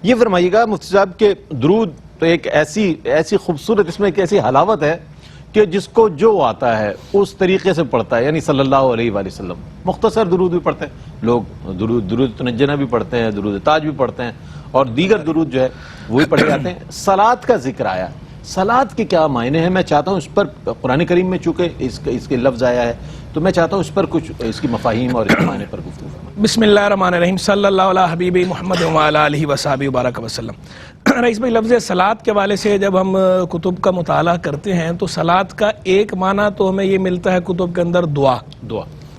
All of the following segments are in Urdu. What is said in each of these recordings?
یہ فرمائیے گا مفتی صاحب کہ درود تو ایک ایسی خوبصورت، اس میں ایک ایسی حلاوت ہے کہ جس کو جو آتا ہے اس طریقے سے پڑھتا ہے، یعنی صلی اللہ علیہ وآلہ وسلم مختصر درود بھی پڑھتے ہیں لوگ، درود تنجنہ بھی پڑھتے ہیں، درود تاج بھی پڑھتے ہیں، اور دیگر درود جو ہے وہی پڑھے جاتے ہیں۔ صلاۃ کا ذکر آیا، صلاۃ کے کیا معنی ہیں؟ میں چاہتا ہوں اس پر، قرآن کریم میں چونکہ اس کے لفظ آیا ہے تو میں چاہتا ہوں اس پر کچھ اس کی مفاہیم اور اس کے معنی پر گفتگو فرمائیں۔ بسم اللہ الرحمن الرحیم، صلی اللہ علیہ حبیب محمد وعلی آلہ وصحبہ وبارک وسلم۔ رئیس بھائی، لفظ صلاۃ کے حوالے سے جب ہم کتب کا مطالعہ کرتے ہیں تو صلاۃ کا ایک معنی تو ہمیں یہ ملتا ہے کتب کے اندر دعا،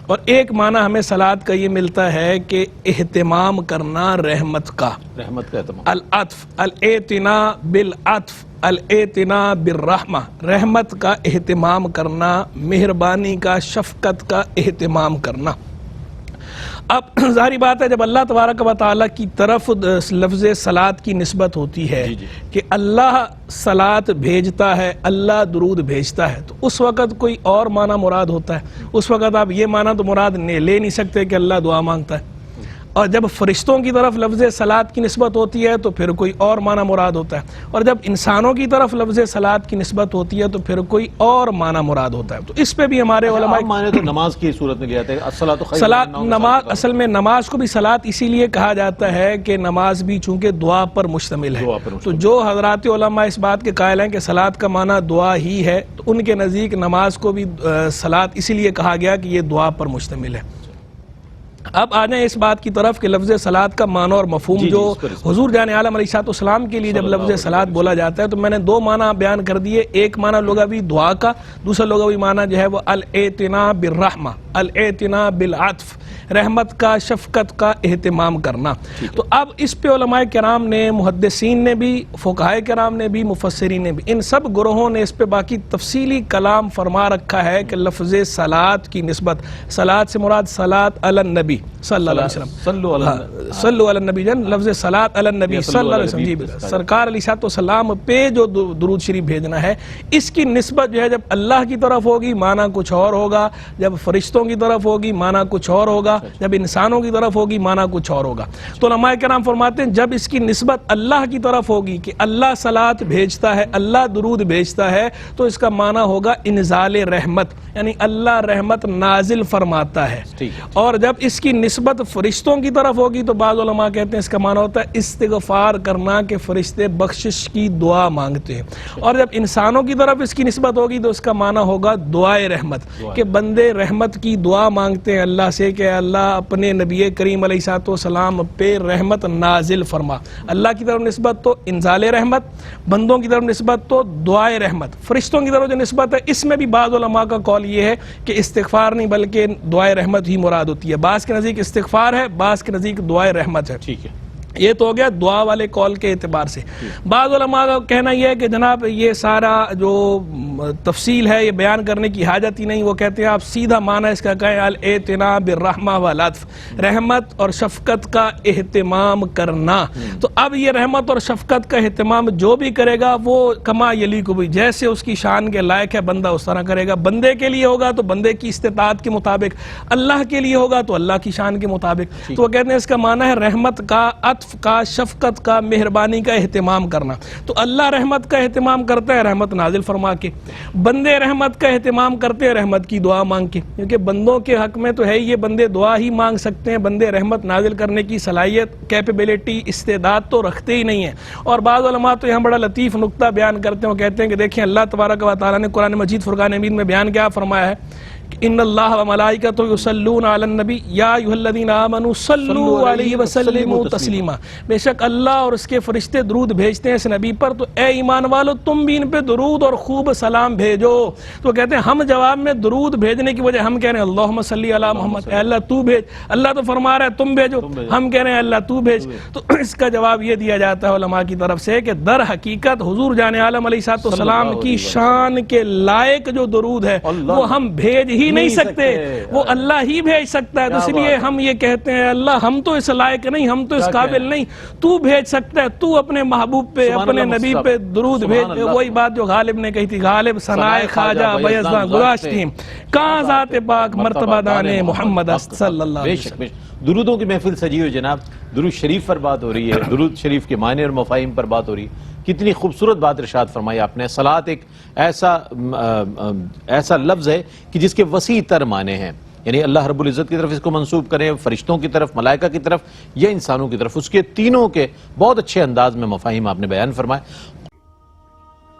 اور ایک معنی ہمیں صلاۃ کا یہ ملتا ہے کہ اہتمام کرنا رحمت کا اہتمام، العطف، الاعتناء بالعطف، الاعتناء بالرحمہ، رحمت کا اہتمام کرنا، مہربانی کا، شفقت کا اہتمام کرنا۔ اب ظاہری بات ہے جب اللہ تبارک و تعالیٰ کی طرف لفظ صلاۃ کی نسبت ہوتی ہے کہ اللہ صلاۃ بھیجتا ہے، اللہ درود بھیجتا ہے، تو اس وقت کوئی اور معنی مراد ہوتا ہے۔ اس وقت آپ یہ معنی تو مراد لے نہیں سکتے کہ اللہ دعا مانگتا ہے، اور جب فرشتوں کی طرف لفظ صلاۃ کی نسبت ہوتی ہے تو پھر کوئی اور معنی مراد ہوتا ہے، اور جب انسانوں کی طرف لفظ صلاۃ کی نسبت ہوتی ہے تو پھر کوئی اور معنی مراد ہوتا ہے۔ تو اس پہ بھی ہمارے علماء معنی تو نماز کی صورت میں لیا جاتا ہے، الصلاۃ خیر من النوم، نماز اصل میں نماز کو بھی صلاۃ اسی لیے کہا جاتا ہے کہ نماز بھی چونکہ دعا پر مشتمل ہے، تو جو حضرات علماء اس بات کے قائل ہیں کہ صلاۃ کا معنی دعا ہی ہے، تو ان کے نزدیک نماز کو بھی صلاۃ اسی لیے کہا گیا کہ یہ دعا پر مشتمل ہے۔ اب آ جائیں اس بات کی طرف کہ لفظ صلاۃ کا معنی اور مفہوم جو حضور جان عالم علیہ السلام کے لیے جب لفظ صلاۃ بولا جاتا ہے تو میں نے دو معنی بیان کر دیے، ایک معنی لغوی دعا کا، دوسرا لغوی معنی جو ہے وہ الاعتناء بالرحمہ، الاعتناء بالعطف، رحمت کا، شفقت کا اہتمام کرنا۔ تو اب اس پہ علماء کرام نے، محدثین نے بھی، فقہاء کرام نے بھی، مفسرین نے بھی، ان سب گروہوں نے اس پہ باقی تفصیلی کلام فرما رکھا ہے کہ لفظ صلاۃ کی نسبت، صلاۃ سے مراد صلاۃ علی النبی صلی اللہ علیہ وسلم، صلو علی النبی، لفظ صلاۃ علی النبی صلی اللہ علیہ وسلم، سرکار علیہ السلام پہ جو درود شریف بھیجنا ہے، اس کی نسبت جو ہے جب اللہ کی طرف ہوگی معنی کچھ اور ہوگا، جب فرشتوں کی طرف ہوگی معنی کچھ اور ہوگا، جب انسانوں کی طرف ہوگی معنی کچھ اور ہوگا۔ تو علماء کرام فرماتے ہیں جب اس کی نسبت اللہ کی طرف ہوگی کہ اللہ صلاۃ بھیجتا ہے، اللہ درود بھیجتا ہے، تو اس کا معنی ہوگا انزال رحمت، یعنی اللہ رحمت نازل فرماتا ہے۔ اور جب اس کی نسبت فرشتوں کی طرف ہوگی تو بعض علماء کہتے ہیں اس کا معنی ہوتا ہے استغفار کرنا، کہ فرشتے بخشش کی دعا مانگتے ہیں۔ اور جب انسانوں کی طرف اس کی نسبت ہوگی تو اس کا معنی ہوگا دعائے رحمت، کہ بندے رحمت کی دعا مانگتے ہیں اللہ سے کہ اللہ اپنے نبی کریم علیہ السلام پہ رحمت نازل فرما۔ اللہ کی طرف نسبت تو انزال رحمت، بندوں کی طرف نسبت تو دعائے رحمت، فرشتوں کی طرف جو نسبت ہے اس میں بھی بعض علماء کا قول یہ ہے کہ استغفار نہیں بلکہ دعائے رحمت ہی مراد ہوتی ہے۔ بعض کے نزدیک استغفار ہے، بعض کے نزدیک دعائے رحمت ہے۔ ٹھیک ہے، یہ تو ہو گیا دعا والے قول کے اعتبار سے۔ بعض علماء کا کہنا یہ ہے کہ جناب یہ سارا جو تفصیل ہے یہ بیان کرنے کی حاجت ہی نہیں، وہ کہتے ہیں آپ سیدھا معنی اس کا کہیں الاعتناء بالرحمہ والعطف، رحمت اور شفقت کا اہتمام کرنا۔ تو اب یہ رحمت اور شفقت کا اہتمام جو بھی کرے گا وہ کما یلیق بھی، جیسے اس کی شان کے لائق ہے بندہ اس طرح کرے گا۔ بندے کے لیے ہوگا تو بندے کی استطاعت کے مطابق، اللہ کے لیے ہوگا تو اللہ کی شان کے مطابق۔ تو وہ کہتے ہیں اس کا معنی ہے رحمت کا، عطف کا، شفقت کا، مہربانی کا اہتمام کرنا۔ تو اللہ رحمت کا اہتمام کرتا ہے رحمت نازل فرما کے، بندے رحمت کا اہتمام کرتے ہیں رحمت کی دعا مانگ کے، کیونکہ بندوں کے حق میں تو ہے یہ بندے دعا ہی مانگ سکتے ہیں، بندے رحمت نازل کرنے کی صلاحیت، کیپیبلٹی، استعداد تو رکھتے ہی نہیں ہیں۔ اور بعض علماء تو یہاں بڑا لطیف نقطہ بیان کرتے ہیں، وہ کہتے ہیں کہ دیکھیں اللہ تبارک و تعالیٰ نے قرآن مجید فرقان حمید میں بیان کیا فرمایا ہے ان اللہ وملائکتہ یصلون علی النبی یا ایھا الذین آمنوا صلوا علیہ وسلموا تسلیما، بے شک اللہ اور اس کے فرشتے درود بھیجتے ہیں اس نبی پر، تو اے ایمان والو تم بھی ان پہ درود اور خوب سلام بھیجو۔ تو کہتے ہیں ہم جواب میں درود بھیجنے کی وجہ ہم کہہ رہے ہیں اللہم صلی علی محمد، اے اللہ تو بھیج، اللہ تو فرما رہا ہے تم بھیجو، ہم کہہ رہے ہیں اللہ تو بھیج۔ تو اس کا جواب یہ دیا جاتا ہے علماء کی طرف سے کہ در حقیقت حضور جان عالم علیہ السلام کی شان کے لائق جو درود ہے وہ ہم بھیج ہی نہیں سکتے، وہ اللہ ہی بھیج سکتا ہے. تو اس لیے ہم یہ کہتے ہیں اللہ ہم تو اس لائق نہیں، ہم تو اس قابل نہیں، تو بھیج سکتا ہے، تو اپنے محبوب پہ اپنے نبی پہ درود بھیج. وہی بات جو غالب نے کہی تھی، غالب ثنائے خواجہ بیزاں گذاشتیم کہاں ذات پاک مرتبہ دانے محمد صلی اللہ علیہ وسلم. درودوں کی محفل سجی ہوئی جناب، درود شریف پر بات ہو رہی ہے، درود شریف کے معنی اور مفاہیم پر بات ہو رہی ہے. کتنی خوبصورت بات ارشاد فرمائی آپ نے. صلاۃ ایک ایسا لفظ ہے کہ جس کے وسیع تر معنی ہیں، یعنی اللہ رب العزت کی طرف اس کو منسوب کریں، فرشتوں کی طرف، ملائکہ کی طرف یا انسانوں کی طرف، اس کے تینوں کے بہت اچھے انداز میں مفاہیم آپ نے بیان فرمائے.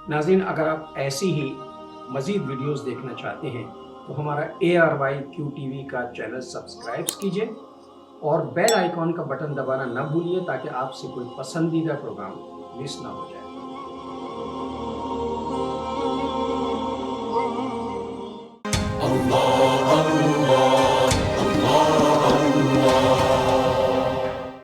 ناظرین، اگر آپ ایسی ہی مزید ویڈیوز دیکھنا چاہتے ہیں تو ہمارا ARYQ کا چینل سبسکرائب کیجئے اور بیل آئیکن کا بٹن دبانا نہ بھولیے تاکہ آپ سے کوئی پسندیدہ پروگرام مس نہ ہو جائے. Allah